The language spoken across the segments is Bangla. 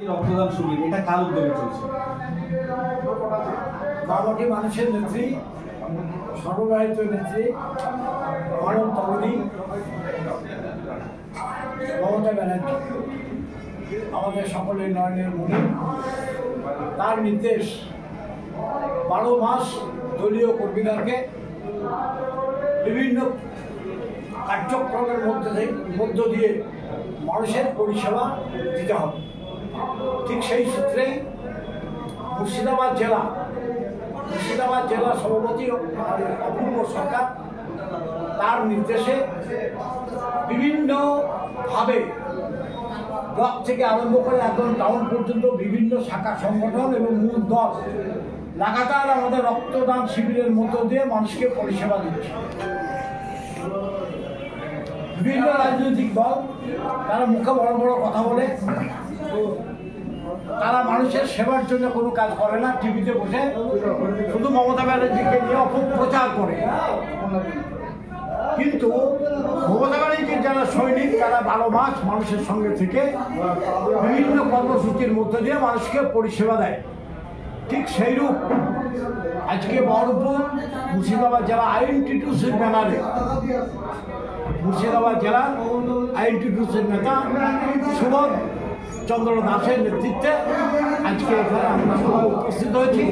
রক্তদান শিবির এটা কার উদ্যোগে চলছে? বাবাটি মানুষের নেত্রী, সর্বভারত নেত্রী, মানব তরুণী মমতা ব্যানার্জি আমাদের সকলের নয়নের মণি। তার নির্দেশ 12 মাস দলীয় কর্মীদেরকে বিভিন্ন কার্যক্রমের মধ্য দিয়ে মানুষের পরিষেবা দিতে হবে। ঠিক সেই সূত্রেই মুর্শিদাবাদ জেলা সভাপতি অপূর্ব সরকার তার নির্দেশে বিভিন্নভাবে ব্লক থেকে আরম্ভ করে একদম টাউন পর্যন্ত বিভিন্ন শাখা সংগঠন এবং মূল দল লাগাতার আমাদের রক্তদান শিবিরের মধ্য দিয়ে মানুষকে পরিষেবা দিচ্ছে। বিভিন্ন রাজনৈতিক দল তারা মুখে বড় বড় কথা বলে, তারা মানুষের সেবার জন্য কোনো কাজ করে না, টিভিতে বসে শুধু মমতা ব্যানার্জিকে নিয়ে অপপ্রচার করে। কিন্তু মমতা ব্যানার্জির যারা সৈনিক তারা 12 মাস মানুষের সঙ্গে থেকে বিভিন্ন কর্মসূচির মধ্যে দিয়ে মানুষকে পরিষেবা দেয়। ঠিক সেইরূপ আজকে বহরমপুর মুর্শিদাবাদ জেলা আইএনটিটিউসির ব্যানারে মুর্শিদাবাদ জেলা আইএনটিটিউসির নেতা সুবোধ চন্দ্র দাসের নেতৃত্বে আজকে এখানে আমরা সবাই উপস্থিত হয়েছি।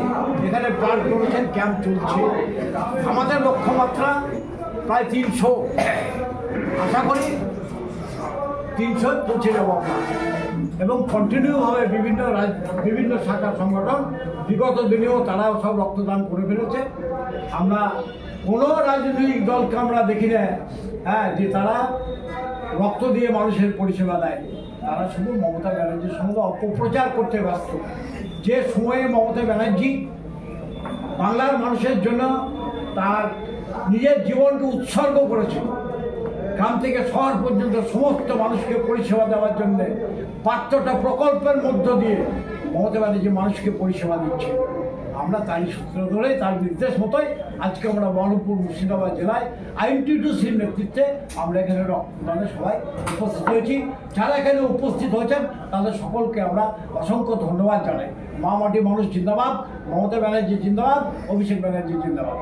এখানে ব্লাড ডোনেশন ক্যাম্প চলছে। আমাদের লক্ষ্যমাত্রা প্রায় 300, আশা করি 300 পৌঁছে যাবো আমরা। এবং কন্টিনিউভাবে বিভিন্ন শাখা সংগঠন বিগত দিনেও তারাও সব রক্তদান করে ফেলেছে। আমরা কোনো রাজনৈতিক দলকে আমরা দেখি না যে তারা রক্ত দিয়ে মানুষের পরিষেবা দেয়। তারা শুধু মমতা ব্যানার্জির সঙ্গে অপপ্রচার করতে ব্যস্ত। যে সময়ে মমতা ব্যানার্জি বাংলার মানুষের জন্য তার নিজের জীবনকে উৎসর্গ করেছে, গ্রাম থেকে শহর পর্যন্ত সমস্ত মানুষকে পরিষেবা দেওয়ার জন্য 5টা প্রকল্পের মধ্য দিয়ে মমতা ব্যানার্জি মানুষকে পরিষেবা দিচ্ছে। আমরা তাই সূত্র ধরে তার নির্দেশ মতোই আজকে আমরা বহরমপুর মুর্শিদাবাদ জেলায় আইএনটিটিউসির নেতৃত্বে আমরা এখানে রক্তদানে সবাই উপস্থিত হয়েছি। যারা এখানে উপস্থিত হয়েছেন তাদের সকলকে আমরা অসংখ্য ধন্যবাদ জানাই। মা মাটি মানুষ জিন্দাবাদ, মমতা ব্যানার্জি জিন্দাবাদ, অভিষেক ব্যানার্জি জিন্দাবাদ।